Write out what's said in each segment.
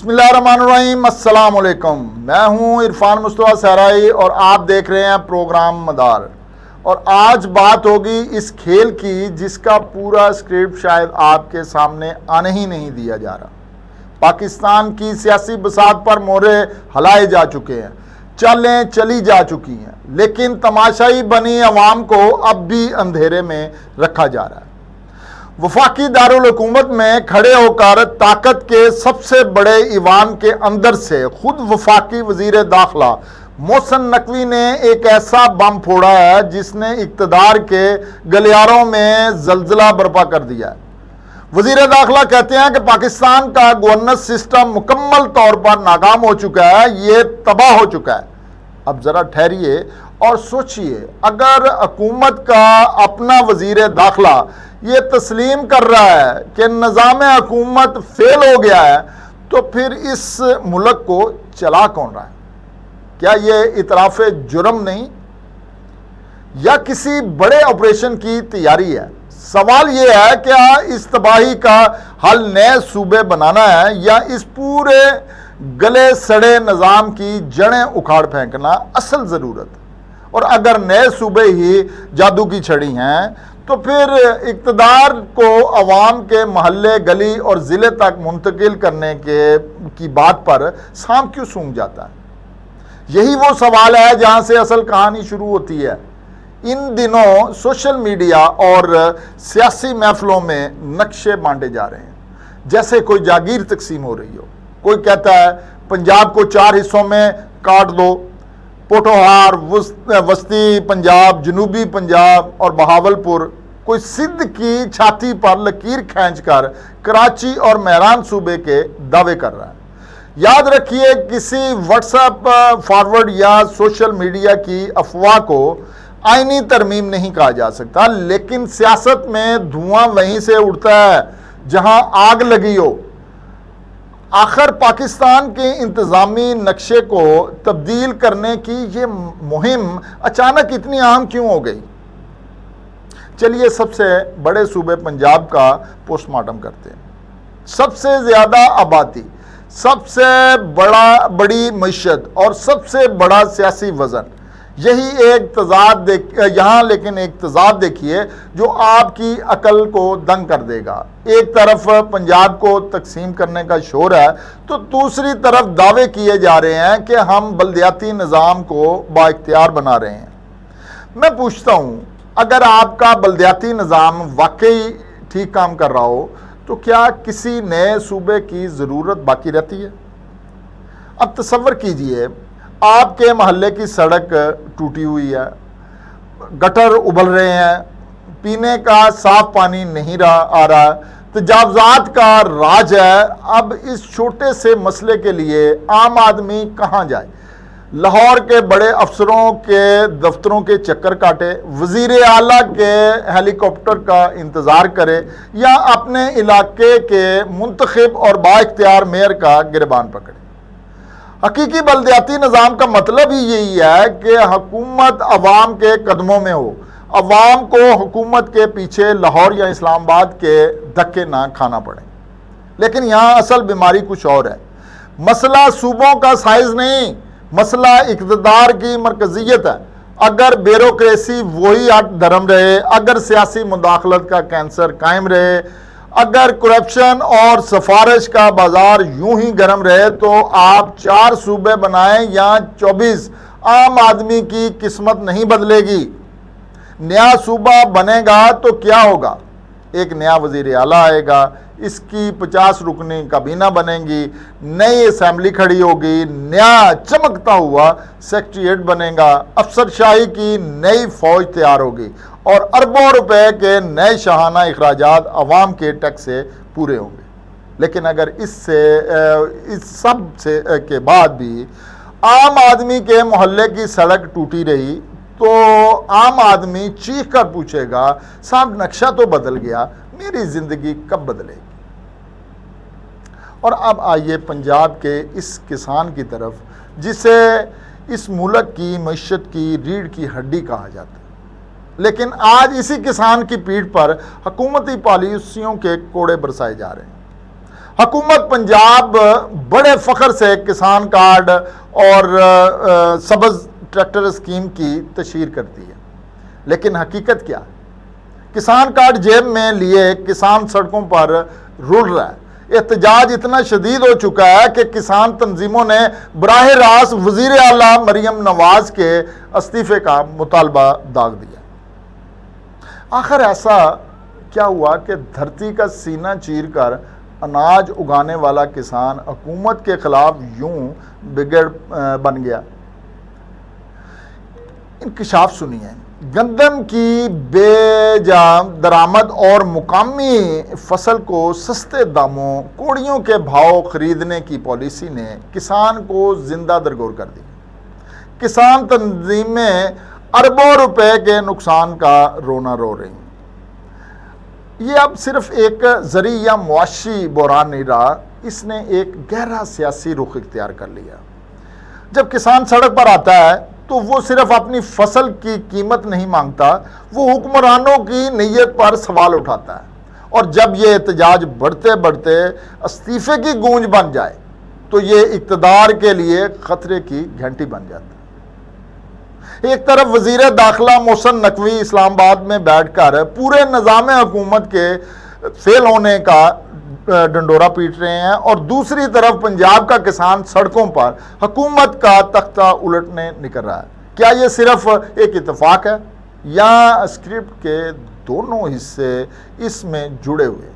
بسم اللہ الرحمن الرحیم، السلام علیکم۔ میں ہوں عرفان مصطفیٰ صحرائی اور آپ دیکھ رہے ہیں پروگرام مدار۔ اور آج بات ہوگی اس کھیل کی جس کا پورا اسکرپٹ شاید آپ کے سامنے آنے ہی نہیں دیا جا رہا۔ پاکستان کی سیاسی بساط پر مورے ہلائے جا چکے ہیں، چلیں چلی جا چکی ہیں، لیکن تماشائی بنی عوام کو اب بھی اندھیرے میں رکھا جا رہا ہے۔ وفاقی دارالحکومت میں کھڑے ہو کر طاقت کے سب سے بڑے ایوان کے اندر سے خود وفاقی وزیر داخلہ محسن نقوی نے ایک ایسا بم پھوڑا ہے جس نے اقتدار کے گلیاروں میں زلزلہ برپا کر دیا ہے۔ وزیر داخلہ کہتے ہیں کہ پاکستان کا گورننس سسٹم مکمل طور پر ناکام ہو چکا ہے، یہ تباہ ہو چکا ہے۔ اب ذرا ٹھہریے اور سوچئے، اگر حکومت کا اپنا وزیر داخلہ یہ تسلیم کر رہا ہے کہ نظام حکومت فیل ہو گیا ہے تو پھر اس ملک کو چلا کون رہا ہے؟ کیا یہ اعتراف جرم نہیں یا کسی بڑے آپریشن کی تیاری ہے؟ سوال یہ ہے کہ اس تباہی کا حل نئے صوبے بنانا ہے یا اس پورے گلے سڑے نظام کی جڑیں اکھاڑ پھینکنا اصل ضرورت ہے؟ اور اگر نئے صوبے ہی جادو کی چھڑی ہیں تو پھر اقتدار کو عوام کے محلے گلی اور ضلع تک منتقل کرنے کی بات پر سام کیوں سونگ جاتا ہے؟ یہی وہ سوال ہے جہاں سے اصل کہانی شروع ہوتی ہے۔ ان دنوں سوشل میڈیا اور سیاسی محفلوں میں نقشے بانٹے جا رہے ہیں جیسے کوئی جاگیر تقسیم ہو رہی ہو۔ کوئی کہتا ہے پنجاب کو 4 حصوں میں کاٹ دو، پوٹوہار، وسطی پنجاب، جنوبی پنجاب اور بہاولپور۔ کوئی سندھ کی چھاتی پر لکیر کھینچ کر کراچی اور مہران صوبے کے دعوے کر رہا ہے۔ یاد رکھیے، کسی واٹس ایپ فارورڈ یا سوشل میڈیا کی افواہ کو آئینی ترمیم نہیں کہا جا سکتا، لیکن سیاست میں دھواں وہیں سے اڑتا ہے جہاں آگ لگی ہو۔ آخر پاکستان کے انتظامی نقشے کو تبدیل کرنے کی یہ مہم اچانک اتنی اہم کیوں ہو گئی؟ چلیے سب سے بڑے صوبے پنجاب کا پوسٹ مارٹم کرتے ہیں۔ سب سے زیادہ آبادی، سب سے بڑی معیشت اور سب سے بڑا سیاسی وزن، یہی ایک تضاد یہاں لیکن ایک تضاد دیکھیے جو آپ کی عقل کو دنگ کر دے گا۔ ایک طرف پنجاب کو تقسیم کرنے کا شور ہے تو دوسری طرف دعوے کیے جا رہے ہیں کہ ہم بلدیاتی نظام کو بااختیار بنا رہے ہیں۔ میں پوچھتا ہوں، اگر آپ کا بلدیاتی نظام واقعی ٹھیک کام کر رہا ہو تو کیا کسی نئے صوبے کی ضرورت باقی رہتی ہے؟ اب تصور کیجئے، آپ کے محلے کی سڑک ٹوٹی ہوئی ہے، گٹر ابل رہے ہیں، پینے کا صاف پانی نہیں آ رہا، تجاوزات کا راج ہے۔ اب اس چھوٹے سے مسئلے کے لیے عام آدمی کہاں جائے؟ لاہور کے بڑے افسروں کے دفتروں کے چکر کاٹے، وزیر اعلیٰ کے ہیلی کاپٹر کا انتظار کرے یا اپنے علاقے کے منتخب اور بااختیار میئر کا گریبان پکڑے؟ حقیقی بلدیاتی نظام کا مطلب ہی یہی ہے کہ حکومت عوام کے قدموں میں ہو، عوام کو حکومت کے پیچھے لاہور یا اسلام آباد کے دھکے نہ کھانا پڑے۔ لیکن یہاں اصل بیماری کچھ اور ہے۔ مسئلہ صوبوں کا سائز نہیں، مسئلہ اقتدار کی مرکزیت ہے۔ اگر بیوروکریسی وہی ہٹ دھرم رہے، اگر سیاسی مداخلت کا کینسر قائم رہے، اگر کرپشن اور سفارش کا بازار یوں ہی گرم رہے تو آپ 4 صوبے بنائیں یا 24، عام آدمی کی قسمت نہیں بدلے گی۔ نیا صوبہ بنے گا تو کیا ہوگا؟ ایک نیا وزیر اعلیٰ آئے گا، اس کی 50 رکنی کابینہ بنے گی، نئی اسمبلی کھڑی ہوگی، نیا چمکتا ہوا سیکریٹریٹ بنے گا، افسر شاہی کی نئی فوج تیار ہوگی اور اربوں روپے کے نئے شاہانہ اخراجات عوام کے ٹیکس سے پورے ہوں گے۔ لیکن اگر اس سب کے بعد بھی عام آدمی کے محلے کی سڑک ٹوٹی رہی تو عام آدمی چیخ کر پوچھے گا، صاحب نقشہ تو بدل گیا، میری زندگی کب بدلے گی؟ اور اب آئیے پنجاب کے اس کسان کی طرف جسے اس ملک کی معیشت کی ریڑھ کی ہڈی کہا جاتا ہے، لیکن آج اسی کسان کی پیٹھ پر حکومتی پالیسیوں کے کوڑے برسائے جا رہے ہیں۔ حکومت پنجاب بڑے فخر سے کسان کارڈ اور سبز ٹریکٹر اسکیم کی تشہیر کرتی ہے، لیکن حقیقت کیا؟ کسان کارڈ جیب میں لیے کسان سڑکوں پر رول رہا ہے۔ احتجاج اتنا شدید ہو چکا ہے کہ کسان تنظیموں نے براہ راست وزیر اعلیٰ مریم نواز کے استعفے کا مطالبہ داغ دیا۔ آخر ایسا کیا ہوا کہ دھرتی کا سینہ چیر کر اناج اگانے والا کسان حکومت کے خلاف یوں بگڑ بن گیا؟ انکشاف سنیے۔ گندم کی بے جا درآمد اور مقامی فصل کو سستے داموں کوڑیوں کے بھاؤ خریدنے کی پالیسی نے کسان کو زندہ درگور کر دی۔ کسان تنظیمیں اربوں روپے کے نقصان کا رونا رو رہی ہیں۔ یہ اب صرف ایک زرعی یا معاشی بحران نہیں رہا، اس نے ایک گہرا سیاسی رخ اختیار کر لیا۔ جب کسان سڑک پر آتا ہے تو وہ صرف اپنی فصل کی قیمت نہیں مانگتا، وہ حکمرانوں کی نیت پر سوال اٹھاتا ہے، اور جب یہ احتجاج بڑھتے بڑھتے استعفے کی گونج بن جائے تو یہ اقتدار کے لیے خطرے کی گھنٹی بن جاتا ہے۔ ایک طرف وزیر داخلہ محسن نقوی اسلام آباد میں بیٹھ کر پورے نظام حکومت کے فیل ہونے کا ڈنڈورا پیٹ رہے ہیں، اور دوسری طرف پنجاب کا کسان سڑکوں پر حکومت کا تختہ الٹنے نکل رہا ہے۔ کیا یہ صرف ایک اتفاق ہے یا اسکرپٹ کے دونوں حصے اس میں جڑے ہوئے؟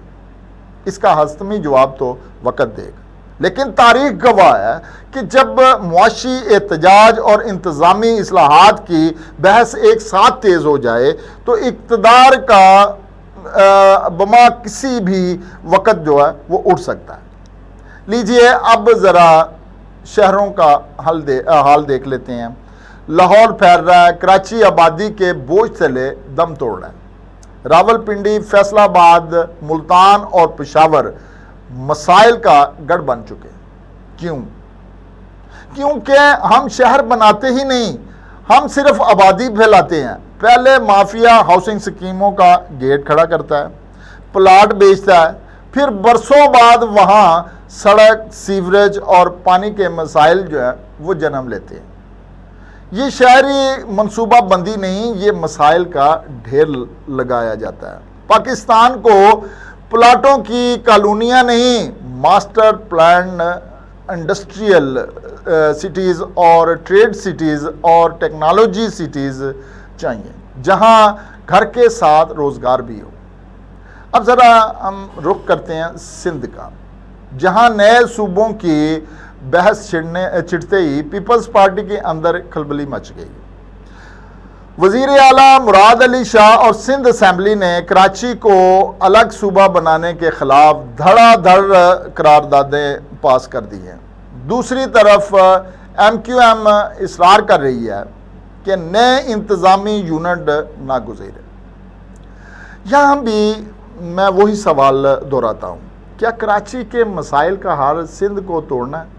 اس کا حتمی جواب تو وقت دے گا، لیکن تاریخ گواہ ہے کہ جب معاشی احتجاج اور انتظامی اصلاحات کی بحث ایک ساتھ تیز ہو جائے تو اقتدار کا بما کسی بھی وقت جو ہے وہ اٹھ سکتا ہے۔ لیجئے اب ذرا شہروں کا حال دیکھ لیتے ہیں۔ لاہور پھیل رہا ہے، کراچی آبادی کے بوجھ تلے دم توڑ رہا ہے۔ راولپنڈی، فیصل آباد، ملتان اور پشاور مسائل کا گڑھ بن چکے۔ کیوں؟ کیونکہ ہم شہر بناتے ہی نہیں، ہم صرف آبادی پھیلاتے ہیں۔ پہلے مافیا ہاؤسنگ سکیموں کا گیٹ کھڑا کرتا ہے، پلاٹ بیچتا ہے، پھر برسوں بعد وہاں سڑک، سیوریج اور پانی کے مسائل جو ہے وہ جنم لیتے ہیں۔ یہ شہری منصوبہ بندی نہیں، یہ مسائل کا ڈھیر لگایا جاتا ہے۔ پاکستان کو پلاٹوں کی کالونیاں نہیں، ماسٹر پلان انڈسٹریل سٹیز اور ٹریڈ سٹیز اور ٹیکنالوجی سٹیز چاہیے، جہاں گھر کے ساتھ روزگار بھی ہو۔ اب ذرا ہم رخ کرتے ہیں سندھ کا، جہاں نئے صوبوں کی بحث چھڑتے ہی پیپلز پارٹی کے اندر کھلبلی مچ گئی۔ وزیر اعلیٰ مراد علی شاہ اور سندھ اسمبلی نے کراچی کو الگ صوبہ بنانے کے خلاف دھڑا دھڑ قراردادیں پاس کر دی ہیں۔ دوسری طرف ایم کیو ایم اصرار کر رہی ہے کہ نئے انتظامی یونٹ ناگزیر ہے۔ یہاں بھی میں وہی سوال دہراتا ہوں، کیا کراچی کے مسائل کا حل سندھ کو توڑنا ہے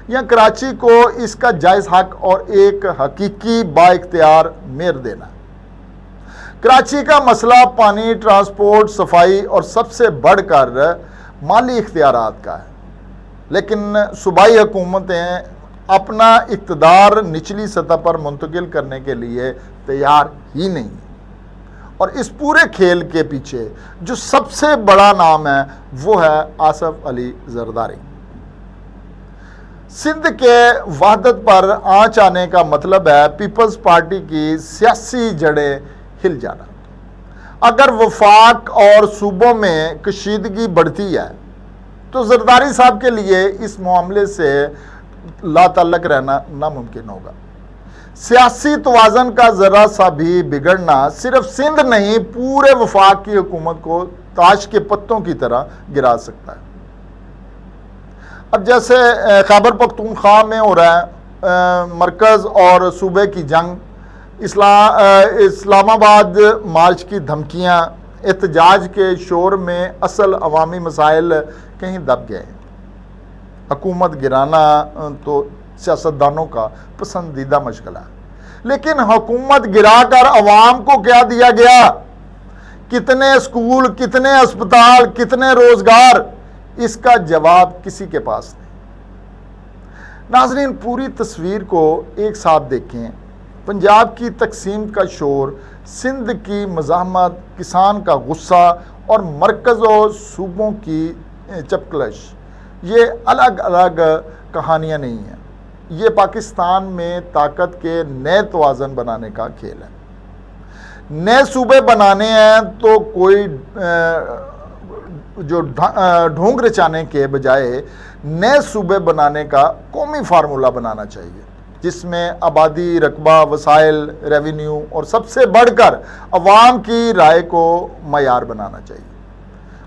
یا کراچی کو اس کا جائز حق اور ایک حقیقی با اختیار میئر دینا؟ کراچی کا مسئلہ پانی، ٹرانسپورٹ، صفائی اور سب سے بڑھ کر مالی اختیارات کا ہے، لیکن صوبائی حکومتیں اپنا اقتدار نچلی سطح پر منتقل کرنے کے لیے تیار ہی نہیں، اور اس پورے کھیل کے پیچھے جو سب سے بڑا نام ہے وہ ہے آصف علی زرداری۔ سندھ کے وحدت پر آنچ آنے کا مطلب ہے پیپلز پارٹی کی سیاسی جڑیں ہل جانا۔ اگر وفاق اور صوبوں میں کشیدگی بڑھتی ہے تو زرداری صاحب کے لیے اس معاملے سے لا تعلق رہنا ناممکن ہوگا۔ سیاسی توازن کا ذرا سا بھی بگڑنا صرف سندھ نہیں، پورے وفاق کی حکومت کو تاش کے پتوں کی طرح گرا سکتا ہے۔ اب جیسے خیبر پختونخوا میں ہو رہا ہے مرکز اور صوبے کی جنگ، اسلام آباد مارچ کی دھمکیاں، احتجاج کے شور میں اصل عوامی مسائل کہیں دب گئے۔ حکومت گرانا تو سیاستدانوں کا پسندیدہ مشغلہ ہے، لیکن حکومت گرا کر عوام کو کیا دیا گیا؟ کتنے اسکول، کتنے اسپتال، کتنے روزگار، اس کا جواب کسی کے پاس نہیں۔ ناظرین، پوری تصویر کو ایک ساتھ دیکھیں۔ پنجاب کی تقسیم کا شور، سندھ کی مزاحمت، کسان کا غصہ اور مرکز و صوبوں کی چپکلش، یہ الگ الگ کہانیاں نہیں ہیں، یہ پاکستان میں طاقت کے نئے توازن بنانے کا کھیل ہے۔ نئے صوبے بنانے ہیں تو کوئی جو ڈھونگ رچانے کے بجائے نئے صوبے بنانے کا قومی فارمولہ بنانا چاہیے، جس میں آبادی، رقبہ، وسائل، ریونیو اور سب سے بڑھ کر عوام کی رائے کو معیار بنانا چاہیے۔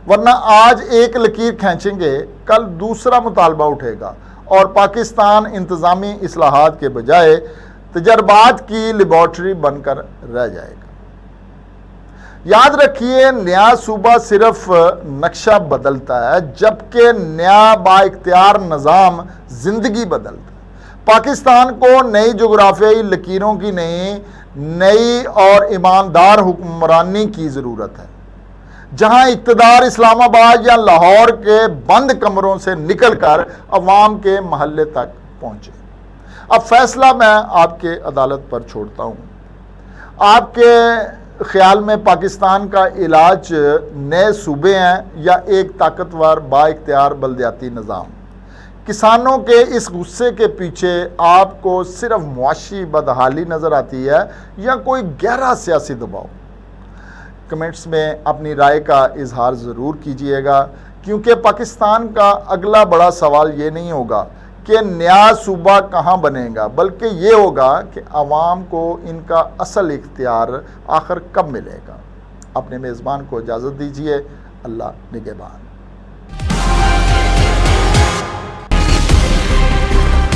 ورنہ آج ایک لکیر کھینچیں گے، کل دوسرا مطالبہ اٹھے گا اور پاکستان انتظامی اصلاحات کے بجائے تجربات کی لیبارٹری بن کر رہ جائے گا۔ یاد رکھیے، نیا صوبہ صرف نقشہ بدلتا ہے، جبکہ نیا با اختیار نظام زندگی بدلتا ہے۔ پاکستان کو نئی جغرافیائی لکیروں کی نہیں، نئی اور ایماندار حکمرانی کی ضرورت ہے، جہاں اقتدار اسلام آباد یا لاہور کے بند کمروں سے نکل کر عوام کے محلے تک پہنچے۔ اب فیصلہ میں آپ کے عدالت پر چھوڑتا ہوں۔ آپ کے خیال میں پاکستان کا علاج نئے صوبے ہیں یا ایک طاقتور با اختیار بلدیاتی نظام؟ کسانوں کے اس غصے کے پیچھے آپ کو صرف معاشی بدحالی نظر آتی ہے یا کوئی گہرا سیاسی دباؤ؟ کمنٹس میں اپنی رائے کا اظہار ضرور کیجئے گا، کیونکہ پاکستان کا اگلا بڑا سوال یہ نہیں ہوگا کہ نیا صوبہ کہاں بنے گا، بلکہ یہ ہوگا کہ عوام کو ان کا اصل اختیار آخر کب ملے گا۔ اپنے میزبان کو اجازت دیجیے۔ اللہ نگہبان۔